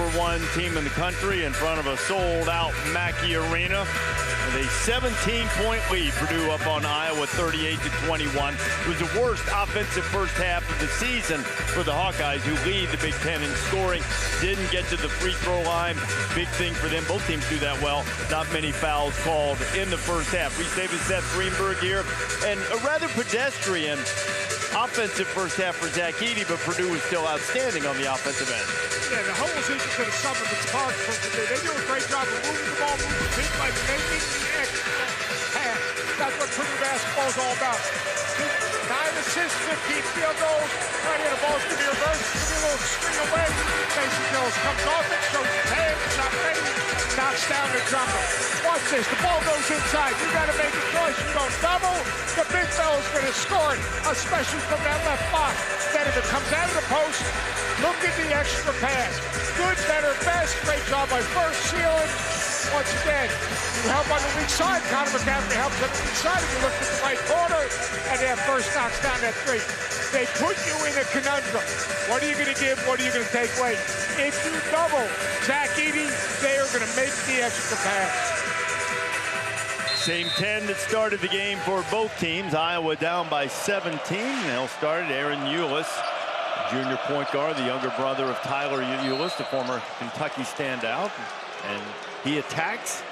#1 team in the country in front of a sold-out Mackey Arena. With a 17-point lead, Purdue up on Iowa 38-21. It was the worst offensive first half of the season for the Hawkeyes, who lead the Big Ten in scoring. Didn't get to the free throw line. Big thing for them. Both teams do that well. Not many fouls called in the first half. Reese Davis, Seth Greenberg here, and a rather pedestrian offensive first half for Zach Edey, but Purdue was still outstanding on the offensive end. Yeah, the whole season to the sum of its parts for Purdue. They do a great job of moving the ball, moving the feet, like making the extra pass. That's what Purdue basketball is all about. 9 assists, 15 field goals. Right here, the ball's going to be reversed. It's going to be a little string away. Mason Mills comes off it, shows his hand, not ready, knocks down the jumper. Watch this, the ball goes inside. You got to make a choice. You don't double. The big fella's going to score it, especially from that left block. Then if it comes out of the post, look at the extra pass. Good, better, best. Great job by first sealing. Once again, you help on the weak side. Connor McCaffrey helps on the weak side. If you look at the right corner, and then first knocks down that three. They put you in a conundrum. What are you going to give? What are you going to take away? If you double Zach Edey, they are going to make the extra pass. Same 10 that started the game for both teams. Iowa down by 17. They'll start it. Aaron Eulis, junior point guard, the younger brother of Tyler Eulis, the former Kentucky standout. And he attacks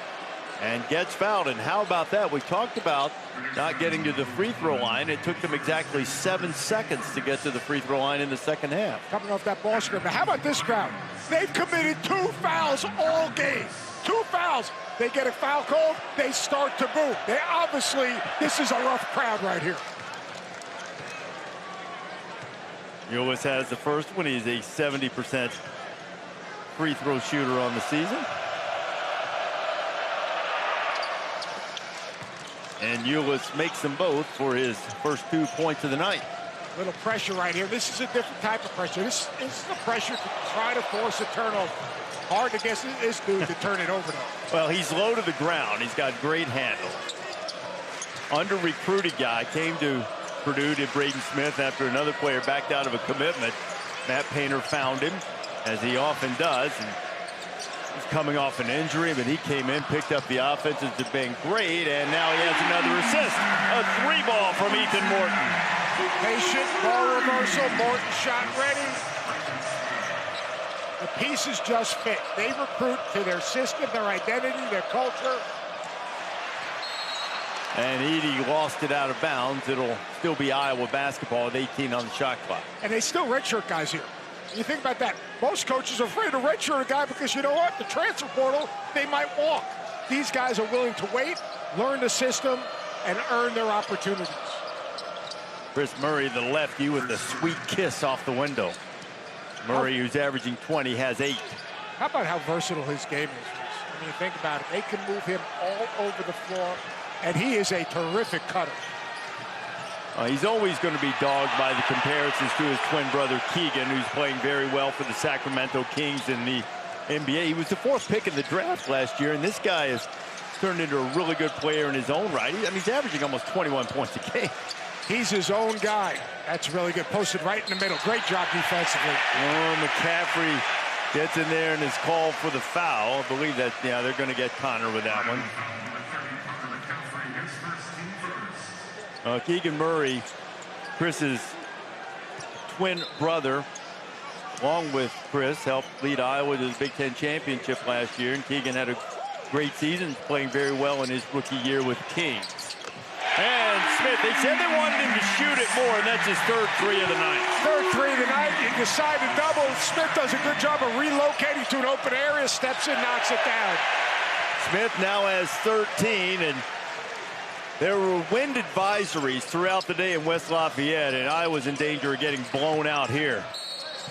and gets fouled. And how about that? We talked about not getting to the free throw line. It took them exactly 7 seconds to get to the free throw line in the second half. Coming off that ball screen. Now, how about this crowd? They've committed 2 fouls all game. 2 fouls. They get a foul called, they start to boo. They obviously, this is a rough crowd right here. Eulis has the first one. He's a 70% free throw shooter on the season. And Eulis makes them both for his first 2 points of the night. Little pressure right here. This is a different type of pressure. This is the pressure to try to force a turnover. Hard to guess this dude to turn it over though. Well, he's low to the ground. He's got great handle. Under-recruited guy, came to Purdue, did Braden Smith after another player backed out of a commitment. Matt Painter found him, as he often does. And he's coming off an injury, but he came in, picked up the offense. It's been great, and now he has another assist. A 3-ball from Ethan Morton. Patient, ball reversal, Morton shot ready. The pieces just fit. They recruit to their system, their identity, their culture. And Edey lost it out of bounds. It'll still be Iowa basketball at 18 on the shot clock. And they still redshirt guys here. You think about that. Most coaches are afraid to redshirt a guy because you know what? The transfer portal, they might walk. These guys are willing to wait, learn the system, and earn their opportunities. Chris Murray, the lefty, with a sweet kiss off the window. Murray, who's averaging 20, has 8. How about how versatile his game is? I mean, think about it. They can move him all over the floor, and he is a terrific cutter. He's always going to be dogged by the comparisons to his twin brother Keegan, who's playing very well for the Sacramento Kings in the NBA. He was the 4th pick in the draft last year, and this guy has turned into a really good player in his own right. I mean, he's averaging almost 21 points a game. He's his own guy. That's really good. Posted right in the middle. Great job defensively. Oh, McCaffrey gets in there and is called for the foul. I believe that, yeah, they're going to get Connor with that one. Keegan Murray, Chris's twin brother, along with Chris, helped lead Iowa to the Big Ten championship last year. And Keegan had a great season, playing very well in his rookie year with King. And Smith, they said they wanted him to shoot it more, and that's his 3rd 3 of the night. 3rd 3 of the night. You decide to double. Smith does a good job of relocating to an open area, steps in, knocks it down. Smith now has 13, and there were wind advisories throughout the day in West Lafayette, and Iowa's in danger of getting blown out here.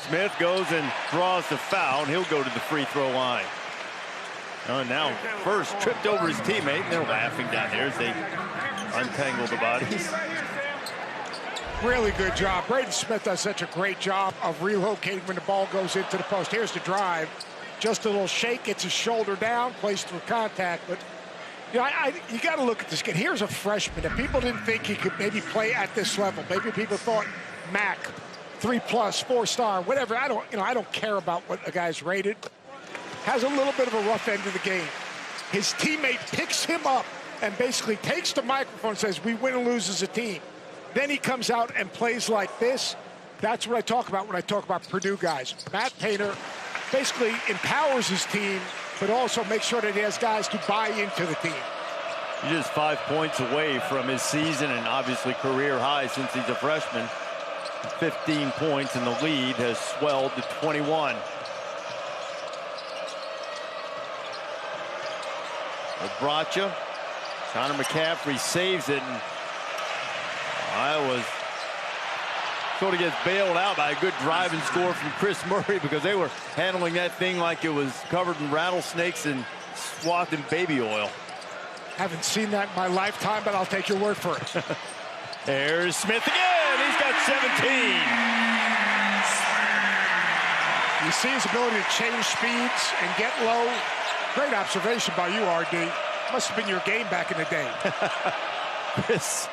Smith goes and draws the foul, and he'll go to the free throw line. Now first tripped over his teammate, and they're laughing down there as they untangle the bodies. Really good job. Braden Smith does such a great job of relocating when the ball goes into the post. Here's the drive. Just a little shake, gets his shoulder down, plays through contact. But you know, you got to look at this kid. Here's a freshman that people didn't think he could maybe play at this level. Maybe people thought Mac, 3+, 4-star, whatever. I don't care about what a guy's rated. has a little bit of a rough end of the game. His teammate picks him up and basically takes the microphone and says, we win and lose as a team. Then he comes out and plays like this. That's what I talk about when I talk about Purdue guys. Matt Painter basically empowers his team, but also makes sure that he has guys to buy into the team. He's just 5 points away from his season and obviously career high since he's a freshman. 15 points, and the lead has swelled to 21. Obracha, Connor McCaffrey saves it, and Iowa sort of gets bailed out by a good drive and score from Chris Murray because they were handling that thing like it was covered in rattlesnakes and swathed in baby oil. Haven't seen that in my lifetime, but I'll take your word for it. There's Smith again. He's got 17. You see his ability to change speeds and get low. Great observation by you, RD. Must have been your game back in the day. Chris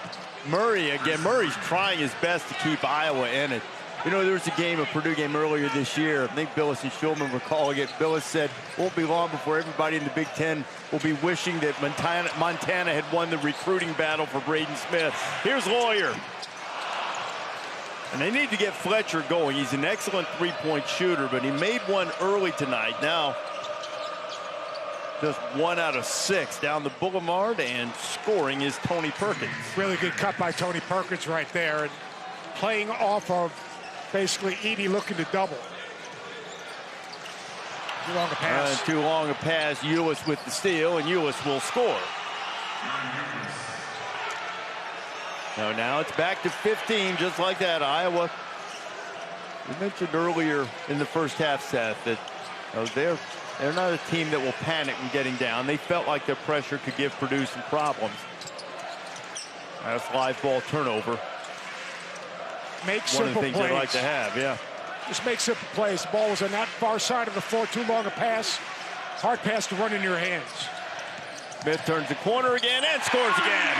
Murray again. Murray's trying his best to keep Iowa in it. You know, there was a game, a Purdue game earlier this year. I think Billis and Schulman were calling it. Billis said, won't be long before everybody in the Big Ten will be wishing that Montana had won the recruiting battle for Braden Smith. Here's Lawyer. And they need to get Fletcher going. He's an excellent three-point shooter, but he made one early tonight. Now, just 1 out of 6 down the boulevard, and scoring is Tony Perkins. Really good cut by Tony Perkins right there, and playing off of basically Edey looking to double. Too long a pass. Too long a pass. Ewis with the steal, and Ewis will score. Now it's back to 15, just like that. Iowa, we mentioned earlier in the first half, Seth, that they're not a team that will panic when getting down. They felt like their pressure could give Purdue some problems. That's live ball turnover. Make One of the simple things plays. they like to have, yeah. Just make simple plays. The ball was on that far side of the floor. Too long a pass. Hard pass to run in your hands. Smith turns the corner again and scores again.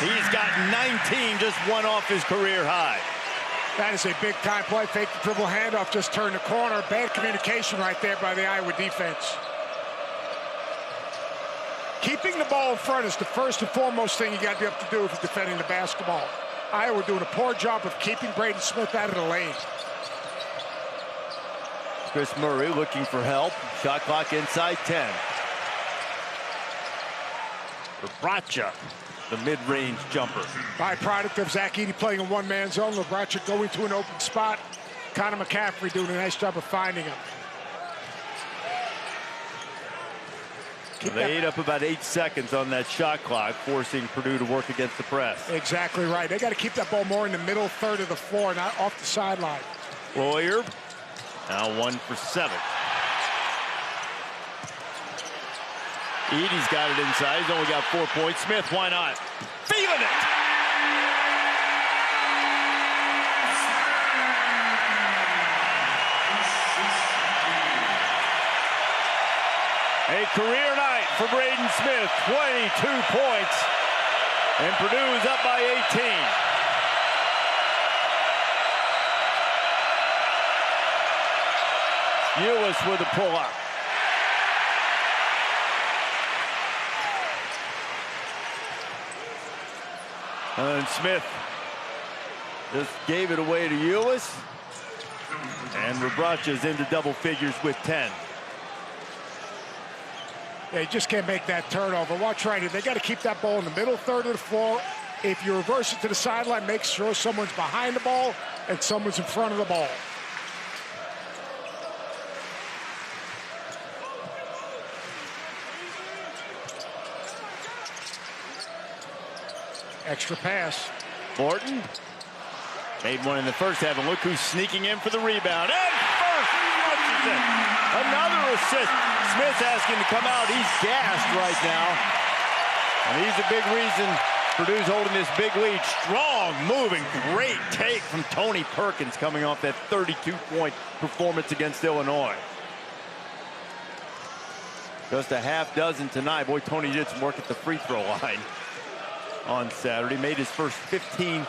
He's got 19, just one off his career high. That is a big time play. Fake the dribble handoff, just turn the corner. Bad communication right there by the Iowa defense. Keeping the ball in front is the first and foremost thing you got to be able to do if you're defending the basketball. Iowa doing a poor job of keeping Braden Smith out of the lane. Chris Murray looking for help. Shot clock inside 10. Obracha, the mid-range jumper. Byproduct of Zach Edey playing a one-man zone. Obracha going to an open spot. Connor McCaffrey doing a nice job of finding him. They ate up about 8 seconds on that shot clock, forcing Purdue to work against the press. Exactly right. They got to keep that ball more in the middle third of the floor, not off the sideline. Lawyer, now 1 for 7. Edey's got it inside. He's only got 4 points. Smith, why not? Feeling it! A career night for Braden Smith. 22 points. And Purdue is up by 18. Ewis with a pull-up. And Smith just gave it away to Ewis. And Obracha's into double figures with 10. They just can't make that turnover. Watch right here. They got to keep that ball in the middle third of the floor. If you reverse it to the sideline, make sure someone's behind the ball and someone's in front of the ball. Extra pass. Morton made one in the first half, and look who's sneaking in for the rebound. And first, Washington, another assist. Smith asking to come out. He's gassed right now. And he's a big reason Purdue's holding this big lead. Strong, moving, great take from Tony Perkins coming off that 32-point performance against Illinois. Just a half dozen tonight. Boy, Tony did some work at the free throw line on Saturday. Made his first 15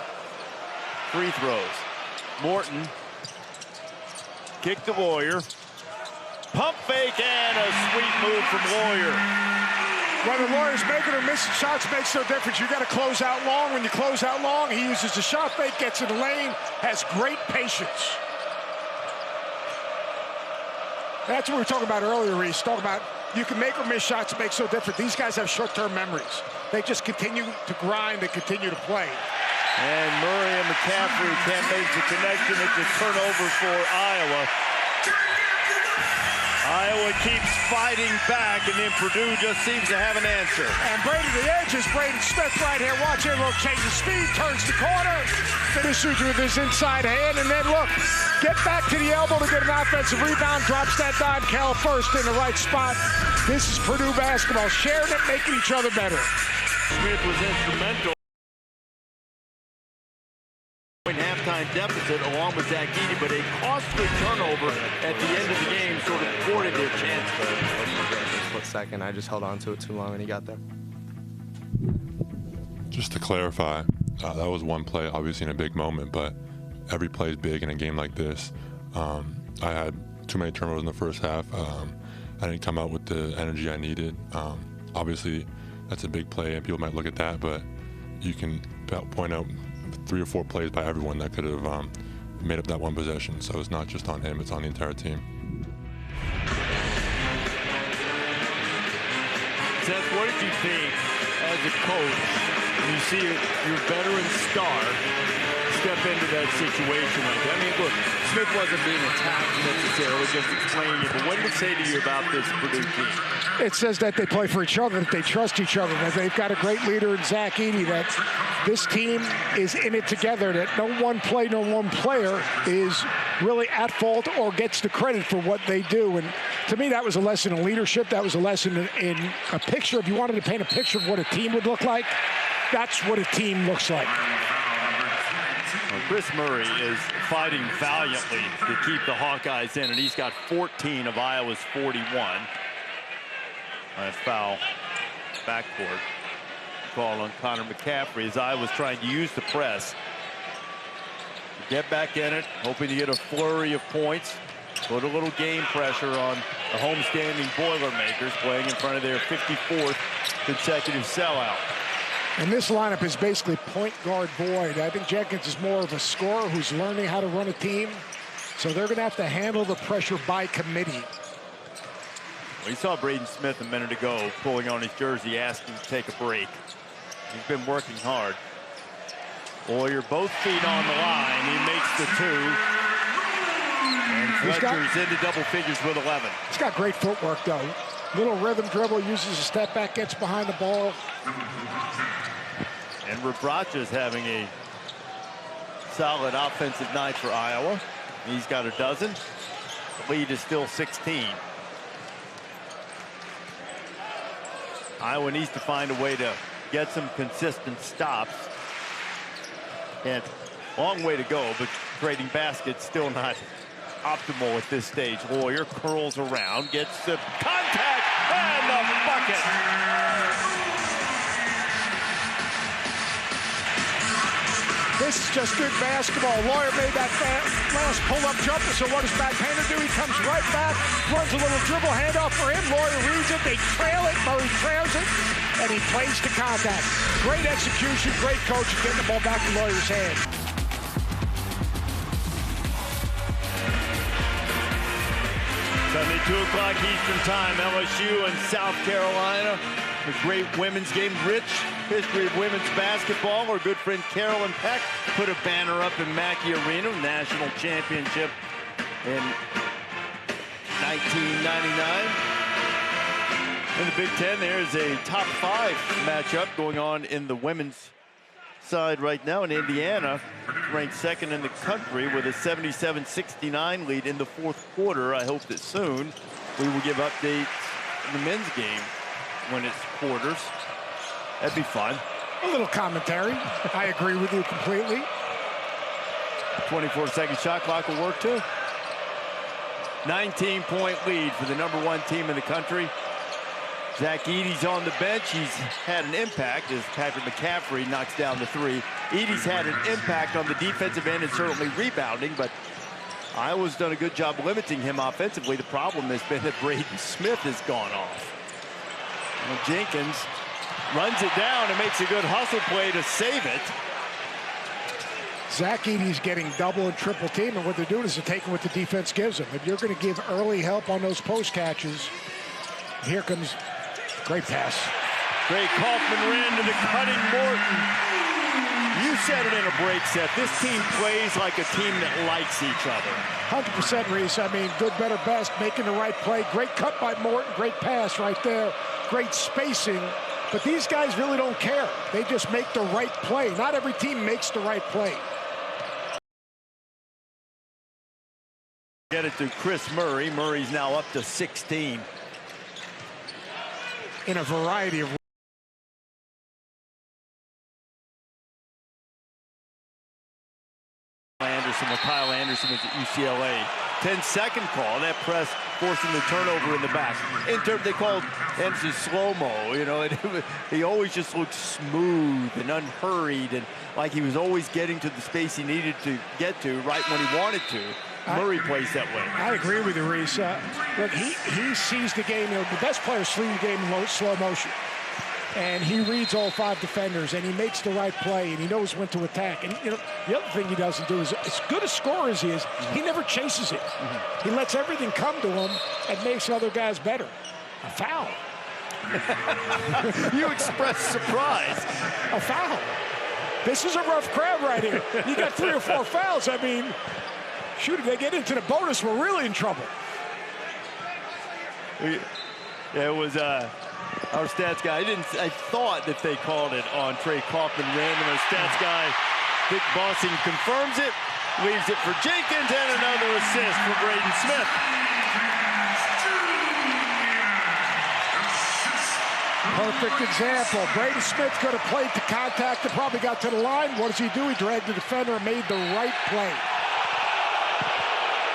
free throws. Morton kicked the Lawyer. Pump fake and a sweet move from Lawyer. Whether Lawyer's making or missing shots makes no difference. You got to close out long. When you close out long, he uses the shot fake, gets in the lane, has great patience. That's what we were talking about earlier, Reese. Talking about you can make or miss shots, it makes no difference. These guys have short-term memories. They just continue to grind and continue to play. And Murray and McCaffrey can't make the connection. It's a turnover for Iowa. Iowa keeps fighting back, and then Purdue just seems to have an answer. And Brady the edge is Braden Smith right here. Watch him, little change of speed, turns the corner, finishes with his inside hand, and then look, get back to the elbow to get an offensive rebound, drops that dime, Cal first in the right spot. This is Purdue basketball, sharing it, making each other better. Smith was instrumental. Halftime deficit along with Zach Edey, but a costly turnover at the end of the game sort of thwarted their chance. Split second, I just held on to it too long and he got there. Just to clarify, that was one play, obviously in a big moment, but every play is big in a game like this. I had too many turnovers in the first half. I didn't come out with the energy I needed. Obviously, that's a big play, and people might look at that, but you can point out 3 or 4 plays by everyone that could have made up that one possession. So it's not just on him, it's on the entire team. Seth, what did you think as a coach when you see your veteran star step into that situation like that? I mean, look, Smith wasn't being attacked necessarily, just explaining it, but what did it say to you about this Purdue team? It says that they play for each other, that they trust each other, that they've got a great leader in Zach Edey, that this team is in it together, that no one play, no one player is really at fault or gets the credit for what they do. And to me, that was a lesson in leadership. That was a lesson in a picture. If you wanted to paint a picture of what a team would look like, that's what a team looks like. Well, Chris Murray is fighting valiantly to keep the Hawkeyes in, and he's got 14 of Iowa's 41. A foul backcourt call on Connor McCaffrey as Iowa's trying to use the press to get back in it, hoping to get a flurry of points, put a little game pressure on the homestanding Boilermakers playing in front of their 54th consecutive sellout. And this lineup is basically point guard void. I think Jenkins is more of a scorer who's learning how to run a team. So they're going to have to handle the pressure by committee. Well, you saw Braden Smith a minute ago pulling on his jersey, asking to take a break. He's been working hard. Lawyer both feet on the line. He makes the 2. And Fletcher's into double figures with 11. He's got great footwork, though. Little rhythm dribble, uses a step back, gets behind the ball. And Rebraca's having a solid offensive night for Iowa. He's got a dozen. The lead is still 16. Iowa needs to find a way to get some consistent stops. And long way to go, but trading baskets still not optimal at this stage. Lawyer curls around, gets the contact, and the bucket. This is just good basketball. Lawyer made that last pull-up jumper, so what does backhander do? He comes right back, runs a little dribble handoff for him. Lawyer reads it, they trail it, Murray trails it, and he plays to contact. Great execution, great coaching, getting the ball back in Lawyer's hand. Sunday, 2 o'clock Eastern time, LSU and South Carolina. A great women's game, rich history of women's basketball. Our good friend Carolyn Peck put a banner up in Mackey Arena, national championship in 1999. In the Big Ten, there's a top 5 matchup going on in the women's side right now. In Indiana, ranked 2nd in the country with a 77-69 lead in the 4th quarter. I hope that soon we will give updates in the men's game when it's quarters. That'd be fun. A little commentary. I agree with you completely. 24-second shot clock will work too. 19-point lead for the #1 team in the country. Zach Edey's on the bench. He's had an impact as Patrick McCaffrey knocks down the 3. Edey's had an impact on the defensive end and certainly rebounding, but Iowa's done a good job limiting him offensively. The problem has been that Braden Smith has gone off. And Jenkins runs it down and makes a good hustle play to save it. Zach Edey's getting double and triple team, and what they're doing is they're taking what the defense gives them. If you're going to give early help on those post catches, here comes great pass. Great Kaufman ran to the cutting Morton. You said it in a break set. This team plays like a team that likes each other. 100%, Reese. I mean, good, better, best, making the right play. Great cut by Morton. Great pass right there. Great spacing. But these guys really don't care. They just make the right play. Not every team makes the right play. Get it to Chris Murray. Murray's now up to 16. In a variety of Anderson, with Kyle Anderson was at UCLA. 10-second call. That press forcing the turnover in the back. They called Anderson slow-mo, you know, and he always just looked smooth and unhurried and like he was always getting to the space he needed to get to right when he wanted to. Murray plays that way. I agree with you, Reese. Look, he sees the game. You know, the best players see the game in slow motion. And he reads all 5 defenders, and he makes the right play, and he knows when to attack. And, you know, the other thing he doesn't do is, as good a scorer as he is, he never chases it. He lets everything come to him and makes other guys better. A foul. You express surprise. A foul. This is a rough crowd right here. You got 3 or 4 fouls. I mean, shoot, if they get into the bonus, we're really in trouble. It was our stats guy. I thought that they called it on Trey Kaufman random. Our stats guy, Dick Bossing, confirms it, leaves it for Jenkins, and another assist for Braden Smith. Perfect example. Braden Smith could have played to contact and probably got to the line. What does he do? He dragged the defender and made the right play.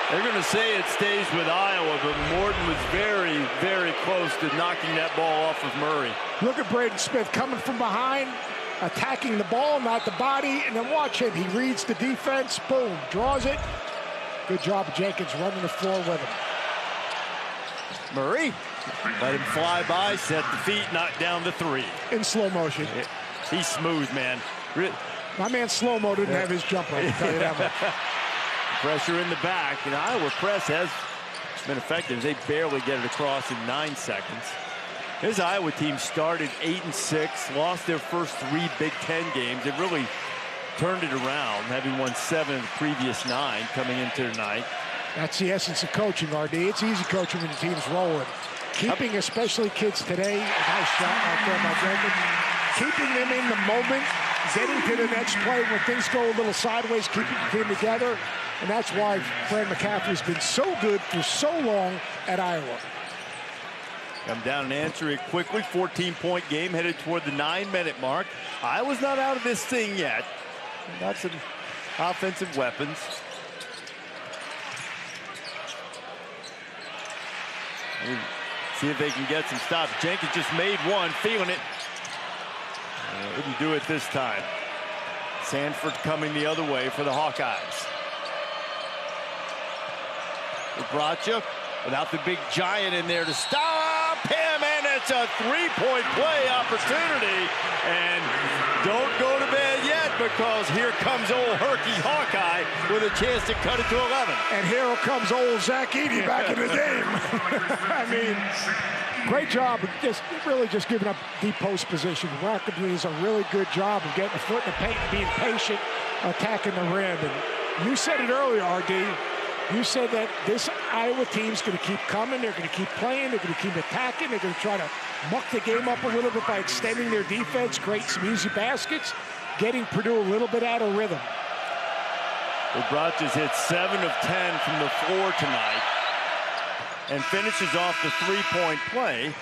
They're going to say it stays with Iowa, but Morton was very, very close to knocking that ball off of Murray. Look at Braden Smith coming from behind, attacking the ball, not the body, and then watch him. He reads the defense, boom, draws it. Good job of Jenkins running the floor with him. Murray, let him fly by, set the feet, knock down the 3. In slow motion. He's smooth, man. My man Slow-Mo didn't have his jumper, I can tell you that much. Pressure in the back, and Iowa press has been effective. They barely get it across in 9 seconds. This Iowa team started 8-6, lost their first 3 Big Ten games. They really turned it around, having won 7 of the previous 9 coming into tonight. That's the essence of coaching, RD. It's easy coaching when the team's rolling. Keeping especially kids today, a nice shot out there by Jenkins. Keeping them in the moment, getting to the next play when things go a little sideways, keeping the team together. And that's why Fran McCaffrey's been so good for so long at Iowa. Come down and answer it quickly. 14-point game headed toward the 9-minute mark. Iowa's not out of this thing yet. Got some offensive weapons. See if they can get some stops. Jenkins just made one, feeling it. Didn't do it this time. Sanford coming the other way for the Hawkeyes. Bracha without the big giant in there to stop him, and it's a 3-point play opportunity. And don't go to bed yet, because here comes old Herky Hawkeye with a chance to cut it to 11. And here comes old Zach Edey back in the game. I mean, great job of really just giving up deep post position. Rockaby does a really good job of getting a foot in the paint, being patient, attacking the rim. And you said it earlier, RD. You said that this Iowa team's going to keep coming. They're going to keep playing. They're going to keep attacking. They're going to try to muck the game up a little bit by extending their defense, create some easy baskets, getting Purdue a little bit out of rhythm. Bracha's hit 7 of 10 from the floor tonight and finishes off the 3-point play.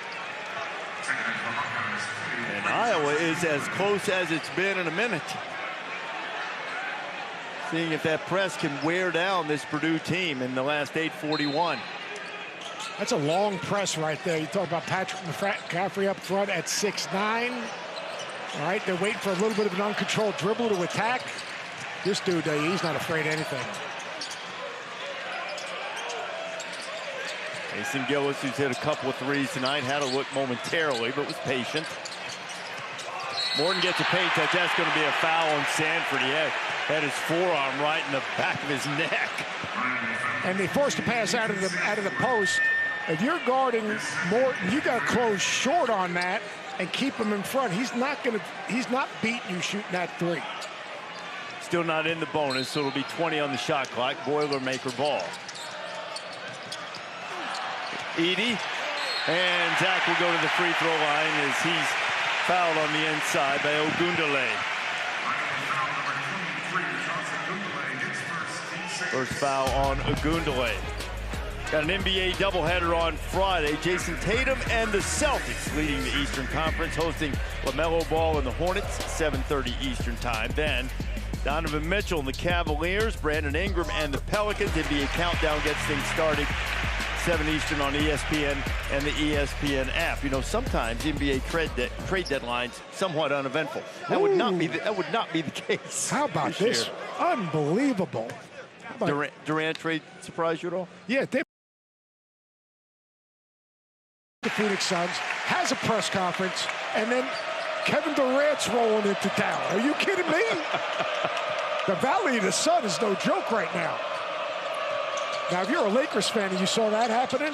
And Iowa is as close as it's been in a minute. Seeing if that press can wear down this Purdue team in the last 8:41. That's a long press right there. You talk about Patrick McCaffrey up front at 6'9". All right, they're waiting for a little bit of an uncontrolled dribble to attack. This dude, he's not afraid of anything. Mason Gillis, who's hit a couple of threes tonight, had a look momentarily, but was patient. Morton gets a paint touch. That's going to be a foul on Sanford. He had his forearm right in the back of his neck. And they forced a pass out of the post. If you're guarding Morton, you got to close short on that and keep him in front. He's not beating you shooting that three. Still not in the bonus, so it'll be 20 on the shot clock. Boilermaker ball. Edey, and Zach will go to the free throw line as he's fouled on the inside by Ogundele. First foul on Ogundele. Got an NBA doubleheader on Friday. Jason Tatum and the Celtics leading the Eastern Conference, hosting LaMelo Ball and the Hornets, 7:30 Eastern time. Then Donovan Mitchell and the Cavaliers, Brandon Ingram and the Pelicans. NBA Countdown gets things started, 7 Eastern on ESPN and the ESPN app. You know, sometimes NBA trade deadlines somewhat uneventful. That would not be the case. How about this? Year. Unbelievable. Durant trade surprise you at all? Yeah, the Phoenix Suns has a press conference, and then Kevin Durant's rolling into town. Are you kidding me? The Valley of the Sun is no joke right now. Now, if you're a Lakers fan and you saw that happening,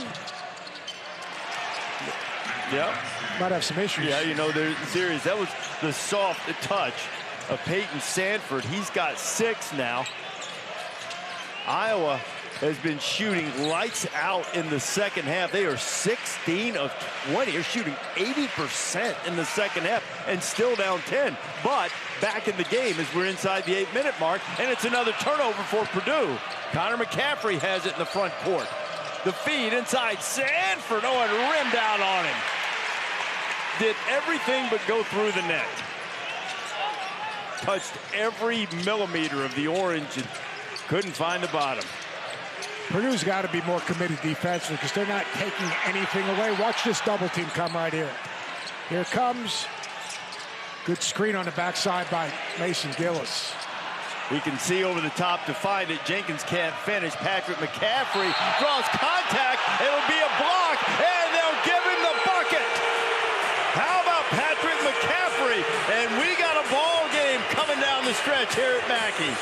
yeah, might have some issues. Yeah, you know, there's serious. That was the soft touch of Peyton Sanford. He's got 6 now. Iowa has been shooting lights out in the second half. They are 16 of 20. They're shooting 80% in the second half and still down 10. But back in the game as we're inside the 8-minute mark, and it's another turnover for Purdue. Connor McCaffrey has it in the front court. The feed inside Sanford. Oh, and rimmed out on him. Did everything but go through the net. Touched every millimeter of the orange and couldn't find the bottom. Purdue's got to be more committed defensively because they're not taking anything away. Watch this double team come right here. Here it comes. Good screen on the backside by Mason Gillis. He can see over the top to find it. Jenkins can't finish. Patrick McCaffrey draws contact. It'll be a block, and they'll give him the bucket. How about Patrick McCaffrey? And we got a ball game coming down the stretch here at Mackey.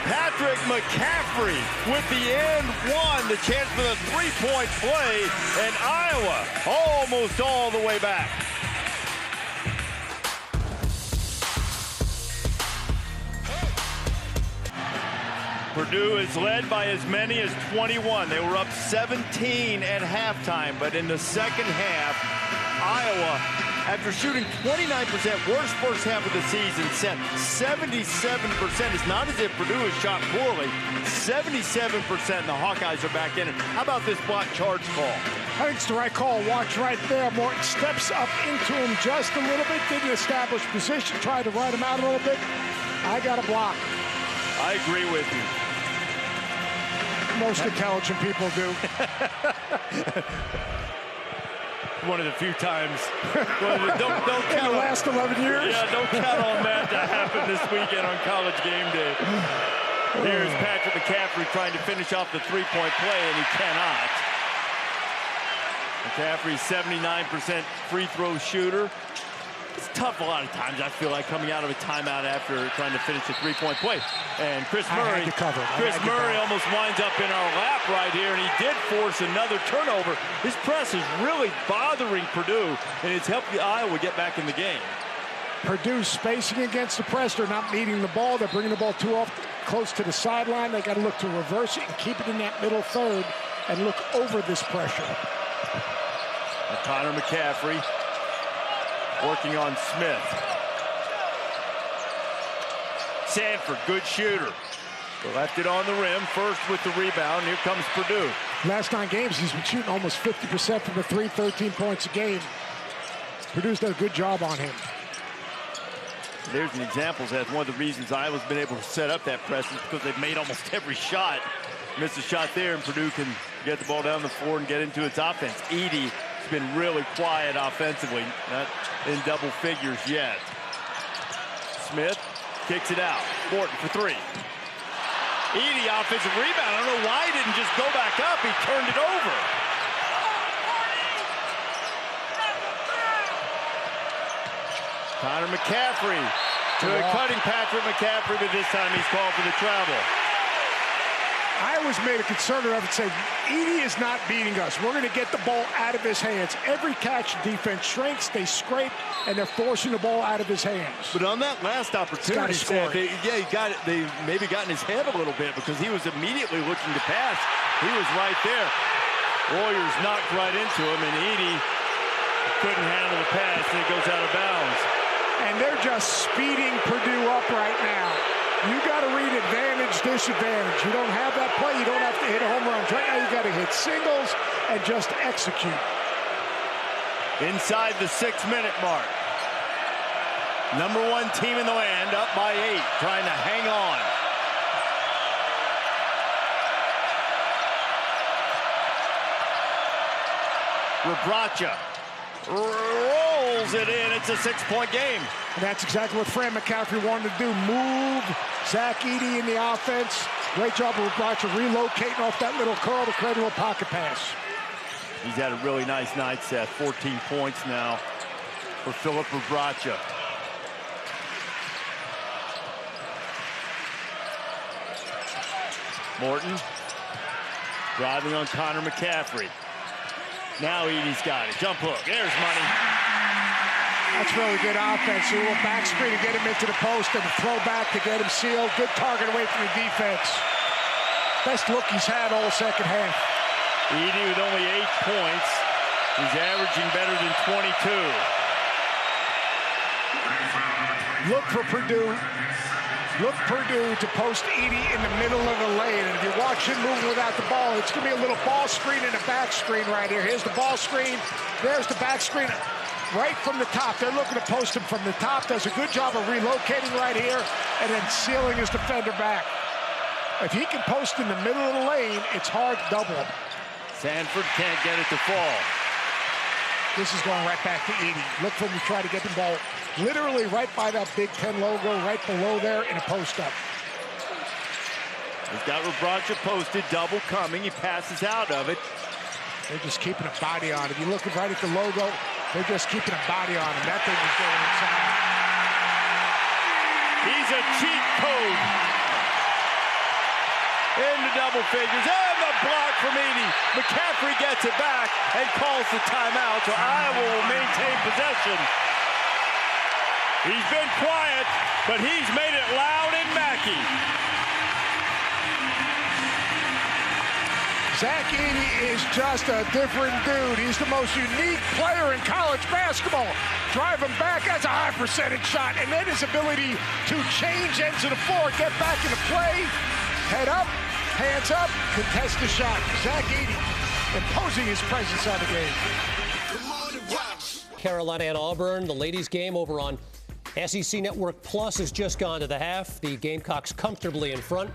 Patrick McCaffrey with the and one, the chance for the three-point play, and Iowa almost all the way back. Purdue is led by as many as 21. They were up 17 at halftime, but in the second half, Iowa, after shooting 29%, worst first half of the season, set 77%. It's not as if Purdue has shot poorly. 77%, and the Hawkeyes are back in it. How about this block charge call? I think it's the right call. Watch right there. Morton steps up into him just a little bit, didn't establish position, tried to ride him out a little bit. I got a block. I agree with you. Most intelligent people do. One of the few times. Don't count in the last 11 years? Yeah, don't count on that to happen this weekend on College Game Day. Here's Patrick McCaffrey trying to finish off the three-point play, and he cannot. McCaffrey's 79% free throw shooter. It's tough a lot of times, I feel like, coming out of a timeout after trying to finish a three-point play. And Chris Murray almost winds up in our lap right here, and he did force another turnover. His press is really bothering Purdue, and it's helped Iowa get back in the game. Purdue spacing against the press. They're not meeting the ball. They're bringing the ball too close to the sideline. They got to look to reverse it and keep it in that middle third and look over this pressure. And Connor McCaffrey working on Smith. Sanford, good shooter. Left it on the rim, first with the rebound. Here comes Purdue. Last 9 games, he's been shooting almost 50% from the 3, 13 points a game. Purdue's done a good job on him. There's an example as one of the reasons Iowa's been able to set up that press is because they've made almost every shot. Missed a shot there, and Purdue can get the ball down the floor and get into its offense. Edey has been really quiet offensively, not in double figures yet. Smith kicks it out. Morton for 3. Edey, offensive rebound. I don't know why he didn't just go back up. He turned it over. Connor McCaffrey to a cutting Patrick McCaffrey, but this time he's called for the travel. Iowa's made a concerted effort to say, Edey is not beating us. We're going to get the ball out of his hands. Every catch, defense shrinks, they scrape, and they're forcing the ball out of his hands. But on that last opportunity, Seth, he got it. They maybe got in his head a little bit because he was immediately looking to pass. He was right there. Warriors knocked right into him, and Edey couldn't handle the pass, and it goes out of bounds. And they're just speeding Purdue up right now. You got to read advantage, disadvantage. You don't have that play. You don't have to hit a home run. Right now, you got to hit singles and just execute. Inside the 6-minute mark. Number 1 team in the land, up by 8, trying to hang on. Rebraca rolls it in. It's a 6-point game. And that's exactly what Fran McCaffrey wanted to do. Move Zach Edey in the offense. Great job of Rebraca relocating off that little curl to create a little pocket pass. He's had a really nice night, Seth. 14 points now for Philip Rebraca. Morton driving on Connor McCaffrey. Now Edey's got it. Jump hook. There's money. That's really good offense. A little back screen to get him into the post and a throwback to get him sealed. Good target away from the defense. Best look he's had all second half. Edey with only 8 points. He's averaging better than 22. Look for Purdue. Look Purdue to post Edey in the middle of the lane. And if you watch him moving without the ball, it's going to be a little ball screen and a back screen right here. Here's the ball screen. There's the back screen. Right from the top. They're looking to post him from the top. Does a good job of relocating right here and then sealing his defender back. If he can post in the middle of the lane, it's hard to double him. Sanford can't get it to fall. This is going right back to Edey. Look for him to try to get the ball literally right by that Big Ten logo, right below there in a post-up. He's got Rebraca posted, double coming. He passes out of it. They're just keeping a body on him. You're looking right at the logo. They're just keeping a body on him. That thing is going inside. He's a cheat code. Into double figures. And the block from Edey. McCaffrey gets it back and calls the timeout. So Iowa will maintain possession. He's been quiet, but he's made it loud in Mackey. Zach Edey is just a different dude. He's the most unique player in college basketball. Drive him back, that's a high percentage shot. And then his ability to change ends of the floor, get back into play, head up, hands up, contest the shot. Zach Edey imposing his presence on the game. Carolina and Auburn, the ladies game over on SEC Network Plus has just gone to the half. The Gamecocks comfortably in front.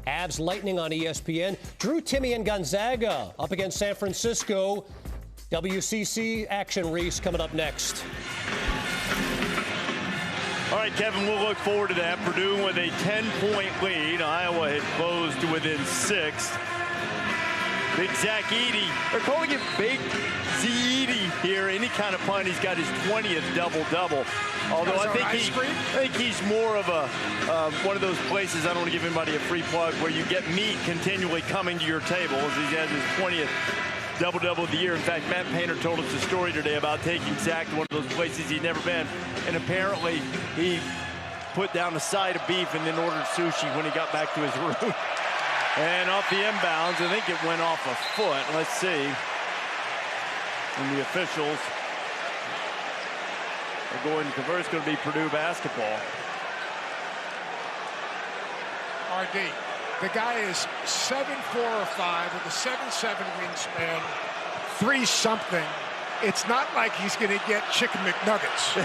Avs Lightning on ESPN. Drew Timme and Gonzaga up against San Francisco. WCC action, Reese, coming up next. All right, Kevin, we'll look forward to that. Purdue with a 10-point lead. Iowa had closed to within 6. Big Zach Edey. They're calling him Big Z Edey here. Any kind of punt, he's got his 20th double-double. Although I think he's more of a one of those places, I don't want to give anybody a free plug, where you get meat continually coming to your table. As he has his 20th double-double of the year. In fact, Matt Painter told us a story today about taking Zach to one of those places he'd never been. And apparently he put down a side of beef and then ordered sushi when he got back to his room. And off the inbounds, I think it went off a foot. Let's see. And the officials are going to convert. It's going to be Purdue basketball. RD. The guy is 7'4" or 5 with a 7'7" wingspan, 3-something. It's not like he's going to get chicken McNuggets.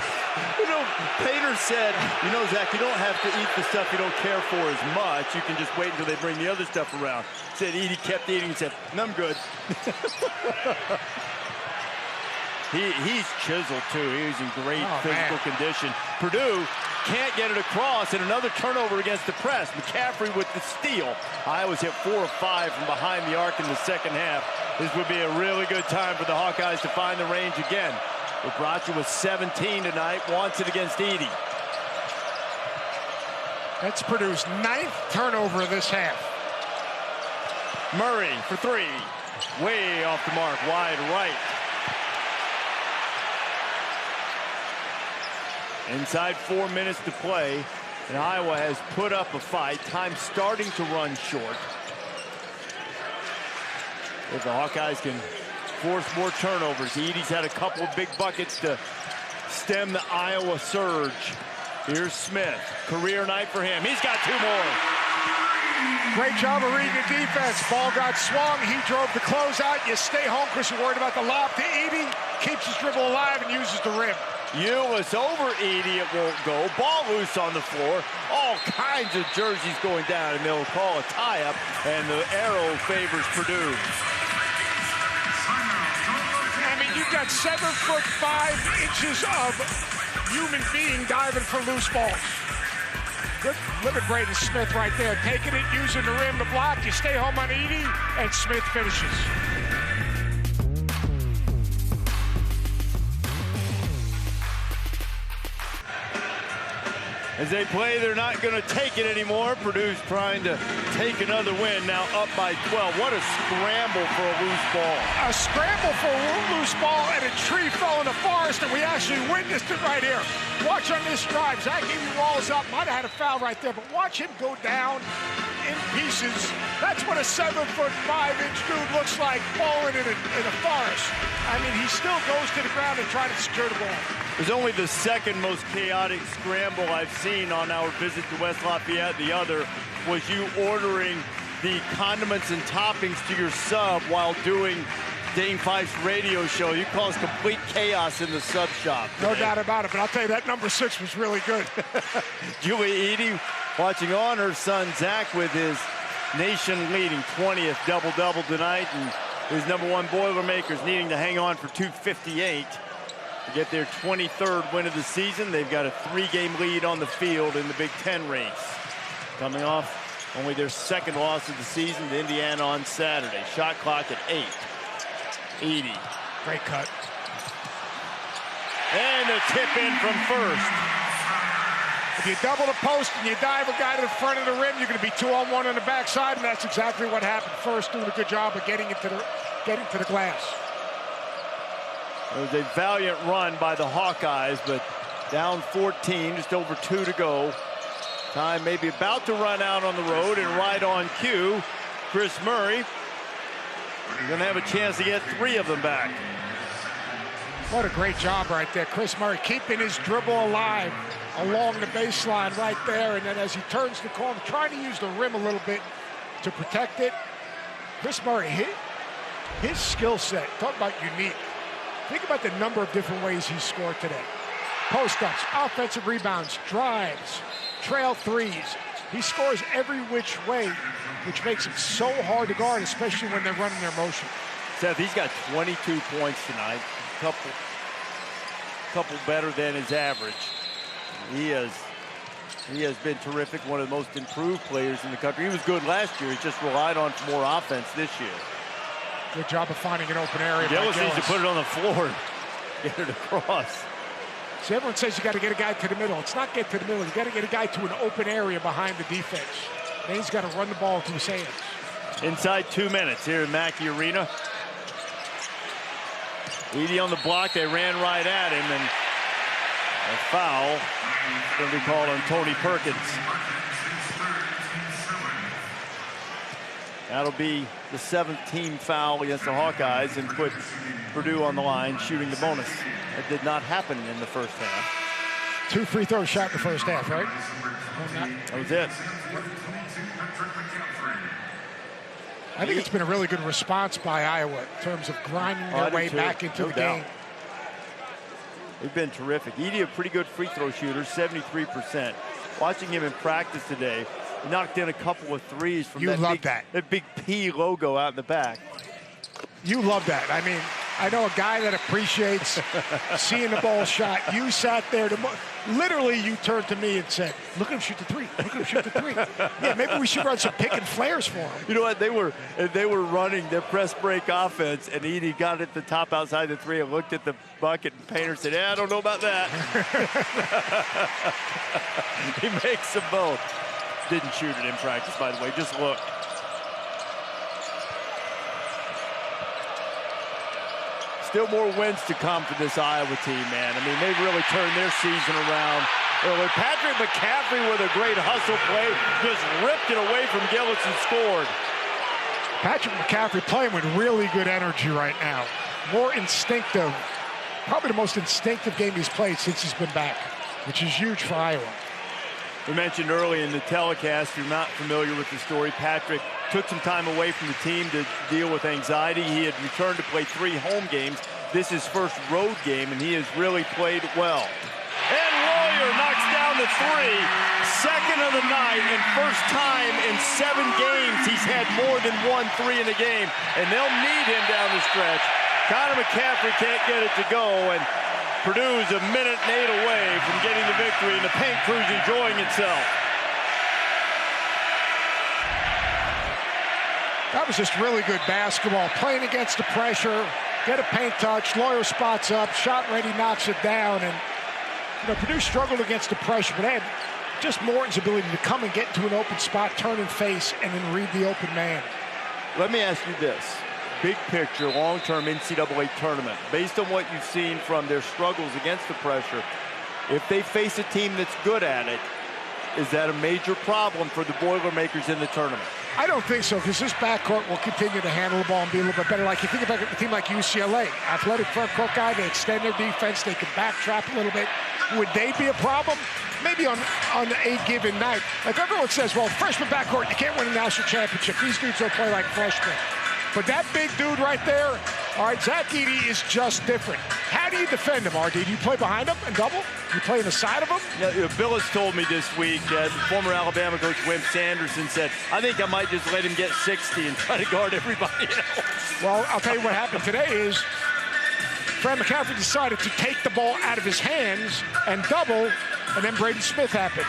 You know, Painter said, you know, Zach, you don't have to eat the stuff you don't care for as much. You can just wait until they bring the other stuff around. Said Edey kept eating and said, no, I'm good. He's chiseled, too. He's in great physical condition. Purdue can't get it across, and another turnover against the press. McCaffrey with the steal. Iowa's hit 4 of 5 from behind the arc in the second half. This would be a really good time for the Hawkeyes to find the range again. Bracha with 17 tonight, wants it against Edey. That's Purdue's 9th turnover of this half. Murray for 3. Way off the mark, wide right. Inside 4 minutes to play, and Iowa has put up a fight. Time starting to run short. If the Hawkeyes can force more turnovers. Edey's had a couple of big buckets to stem the Iowa surge. Here's Smith. Career night for him. He's got 2 more. Great job of reading the defense. Ball got swung. He drove the closeout. You stay home because you're worried about the lob to Edey. Keeps his dribble alive and uses the rim. Ulis over Edey. It won't go. Ball loose on the floor. All kinds of jerseys going down, and they'll call a tie-up, and the arrow favors Purdue. I mean, you've got 7'5" of human being diving for loose balls. Good. Look at Braden Smith right there. Taking it, using the rim to block. You stay home on Edey, and Smith finishes. As they play, they're not going to take it anymore. Purdue's trying to take another win, now up by 12. What a scramble for a loose ball. A scramble for a loose ball, and a tree fell in the forest, and we actually witnessed it right here. Watch on this drive. Zach Edey rolls up. Might have had a foul right there, but watch him go down in pieces. That's what a 7'5" dude looks like falling in a forest. I mean, he still goes to the ground and tries to secure the ball. It was only the second most chaotic scramble I've seen on our visit to West Lafayette. The other was you ordering the condiments and toppings to your sub while doing Dane Fife's radio show. You caused complete chaos in the sub shop. No doubt about it, but I'll tell you, that number 6 was really good. Julie Edey watching on her son Zach with his nation-leading 20th double-double tonight, and his #1 Boilermakers needing to hang on for 258 to get their 23rd win of the season. They've got a 3-game lead on the field in the Big Ten race. Coming off only their 2nd loss of the season to Indiana on Saturday. Shot clock at 8. Edey. Great cut. And a tip in from first. If you double the post and you dive a guy to the front of the rim, you're going to be 2-on-1 on the backside, and that's exactly what happened. First doing a good job of getting to the glass. It was a valiant run by the Hawkeyes, but down 14, just over 2 to go. Time maybe about to run out on the road, and right on cue, Chris Murray. You're going to have a chance to get 3 of them back. What a great job right there. Chris Murray keeping his dribble alive along the baseline right there, and then as he turns the corner, trying to use the rim a little bit to protect it. Chris Murray, his skill set, talk about unique. Think about the number of different ways he scored today. Post-ups, offensive rebounds, drives, trail threes. He scores every which way, which makes him so hard to guard, especially when they're running their motion. Seth, he's got 22 points tonight. Couple better than his average. He has been terrific, one of the most improved players in the country. He was good last year. He just relied on more offense this year. Good job of finding an open area. Gillis needs to put it on the floor, get it across. See, everyone says you got to get a guy to the middle. It's not get to the middle. You got to get a guy to an open area behind the defense. Then he's got to run the ball to his hands. Inside 2 minutes here in Mackey Arena. Edey on the block. They ran right at him, and a foul is going to be called on Tony Perkins. That'll be the 7th team foul against the Hawkeyes and put Purdue on the line shooting the bonus. That did not happen in the first half. 2 free throws shot in the first half, right? That was it. I think it's been a really good response by Iowa in terms of grinding their way back into the game. They've been terrific. Edey, a pretty good free throw shooter, 73%. Watching him in practice today, he knocked in a couple of threes from that big P logo out in the back. You love that. I mean, I know a guy that appreciates seeing the ball shot. You sat there. Literally, you turned to me and said, look at him shoot the three. Look at him shoot the three. Yeah, maybe we should run some pick and flares for him. You know what? They were running their press break offense, and Edey got at the top outside the three and looked at the bucket, and Painter said, yeah, I don't know about that. He makes them both. Didn't shoot it in practice, by the way. Just look. Still more wins to come for this Iowa team, man. I mean, they've really turned their season around. Patrick McCaffrey with a great hustle play, just ripped it away from Gillis and scored. Patrick McCaffrey playing with really good energy right now. More instinctive. Probably the most instinctive game he's played since he's been back, which is huge for Iowa. We mentioned early in the telecast, if you're not familiar with the story, Patrick took some time away from the team to deal with anxiety. He had returned to play 3 home games. This is his first road game, and he has really played well. And Lawyer knocks down the 3, second of the night, and first time in 7 games he's had more than 1 3 in a game, and they'll need him down the stretch. Connor McCaffrey can't get it to go, and Purdue is a minute and 8 away from getting the victory, and the paint crew's enjoying itself. That was just really good basketball. Playing against the pressure, get a paint touch, Lawyer spots up, shot ready, knocks it down. And, Purdue struggled against the pressure, but they had just Morton's ability to come and get into an open spot, turn and face, and then read the open man. Let me ask you this. Big picture, long-term NCAA tournament. Based on what you've seen from their struggles against the pressure, if they face a team that's good at it, is that a major problem for the Boilermakers in the tournament? I don't think so, because this backcourt will continue to handle the ball and be a little bit better. Like, you think about a team like UCLA, athletic front court guy, they extend their defense, they can backtrap a little bit. Would they be a problem? Maybe on a given night. Like everyone says, well, freshman backcourt, you can't win a national championship. These dudes don't play like freshmen. But that big dude right there, all right, Zach Edey is just different. How do you defend him, RD? Do you play behind him and double? You play in the side of him? Billis told me this week that former Alabama coach Wimp Sanderson said, I think I might just let him get 60 and try to guard everybody else. Well, I'll tell you what happened today is Fred McCaffrey decided to take the ball out of his hands and double, and then Braden Smith happened.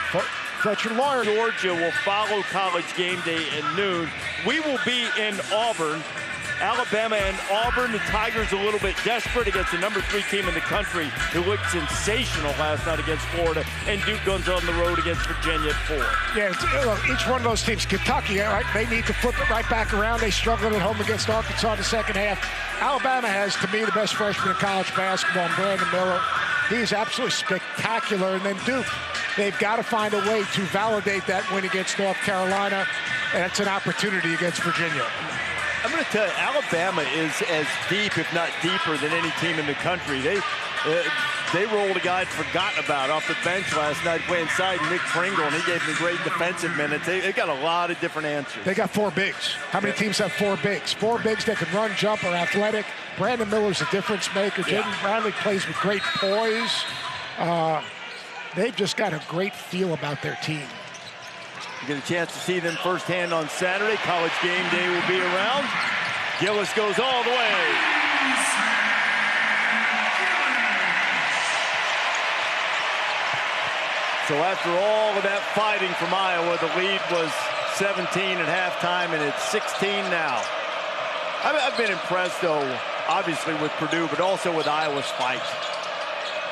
Fletcher Lawyer. Georgia will follow College Game Day at noon. We will be in Auburn. Alabama and Auburn. The Tigers a little bit desperate against the number 3 team in the country who looked sensational last night against Florida. And Duke goes on the road against Virginia at 4. Yeah, each one of those teams, Kentucky, right, they need to flip it right back around. They struggled at home against Arkansas in the second half. Alabama has, to me, the best freshman in college basketball, Brandon Miller. He's absolutely spectacular. And then Duke, they've got to find a way to validate that win against North Carolina. And it's an opportunity against Virginia. I'm going to tell you, Alabama is as deep, if not deeper, than any team in the country. They rolled a guy I'd forgotten about off the bench last night playing side, Nick Pringle, and he gave them great defensive minutes. They got a lot of different answers. They got 4 bigs. How many teams have 4 bigs? 4 bigs that can run, jump, are athletic. Brandon Miller's a difference maker. Jaden Bradley plays with great poise. They've just got a great feel about their team. You get a chance to see them firsthand on Saturday. College Game Day will be around. Gillis goes all the way. So after all of that fighting from Iowa, the lead was 17 at halftime, and it's 16 now. I've been impressed, though, obviously with Purdue, but also with Iowa's fight.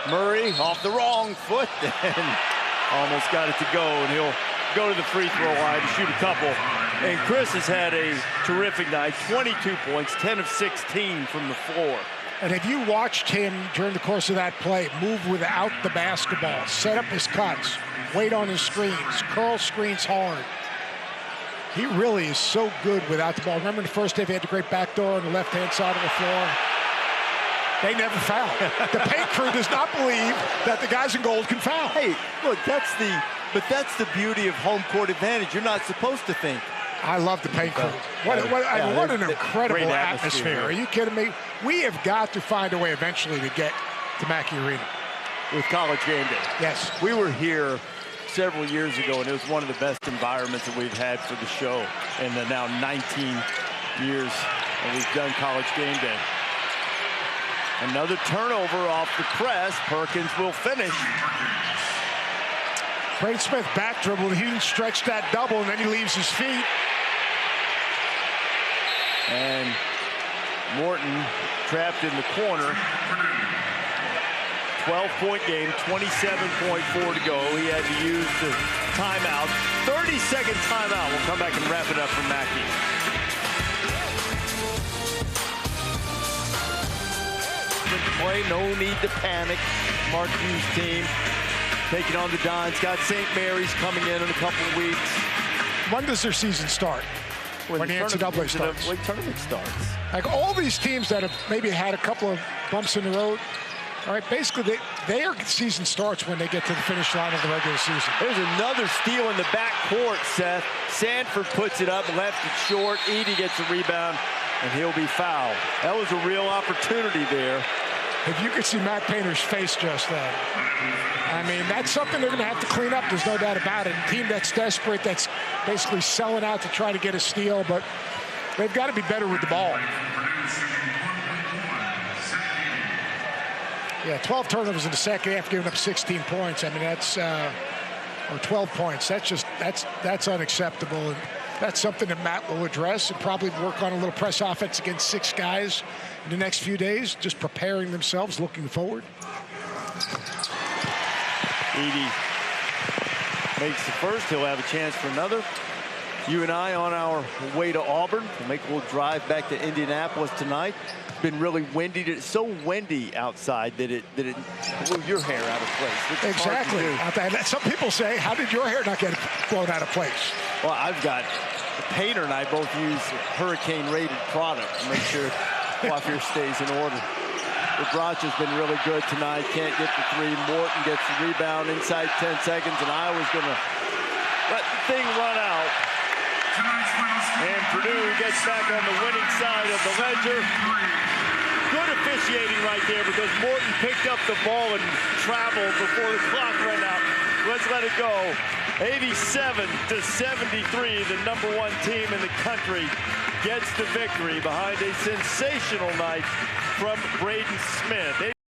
Murray off the wrong foot and almost got it to go, and he'll go to the free throw line to shoot a couple. And Chris has had a terrific night, 22 points, 10 of 16 from the floor. And have you watched him during the course of that play move without the basketball, set up his cuts, wait on his screens, curl screens hard? He really is so good without the ball. Remember in the first half, he had the great backdoor on the left-hand side of the floor? They never foul. The paint crew does not believe that the guys in gold can foul. Hey, look, that's the beauty of home court advantage. You're not supposed to think. I love the paint crew. What an incredible atmosphere. Are you kidding me? We have got to find a way eventually to get to Mackey Arena. With College Game Day. Yes. We were here several years ago, and it was one of the best environments that we've had for the show in the now 19 years that we've done College Game Day. Another turnover off the press. Perkins will finish. Braden Smith back dribble. He didn't stretch that double, and then he leaves his feet. And Morton trapped in the corner. 12-point game, 27.4 to go. He had to use the timeout. 30-second timeout. We'll come back and wrap it up for Mackey. Play, no need to panic. Mark Hughes' team taking on the Dons. Got St. Mary's coming in a couple of weeks. When does their season start? When the NCAA starts. When tournament starts. Like all these teams that have maybe had a couple of bumps in the road, all right, basically their season starts when they get to the finish line of the regular season. There's another steal in the backcourt, Seth. Sanford puts it up, left it short. Edey gets a rebound, and he'll be fouled. That was a real opportunity there. If you could see Matt Painter's face just then. I mean, that's something they're going to have to clean up. There's no doubt about it. A team that's desperate, that's basically selling out to try to get a steal, but they've got to be better with the ball. Yeah, 12 turnovers in the second half, giving up 16 points. I mean, that's or 12 points. That's unacceptable. And that's something that Matt will address and probably work on a little press offense against 6 guys in the next few days, just preparing themselves, looking forward. Edey makes the first. He'll have a chance for another. You and I on our way to Auburn. We'll make a little drive back to Indianapolis tonight. It's been really windy. It's so windy outside that it blew your hair out of place. Exactly. Some people say, how did your hair not get blown out of place? Well, I've got the painter and I both use hurricane-rated product to make sure coiffure stays in order. Bracha's been really good tonight. Can't get the three. Morton gets the rebound inside 10 seconds, and Iowa's going to let the thing run out. And Purdue gets back on the winning side of the ledger. Good officiating right there because Morton picked up the ball and traveled before the clock ran out. Let's let it go. 87-73, the #1 team in the country gets the victory behind a sensational night from Braden Smith.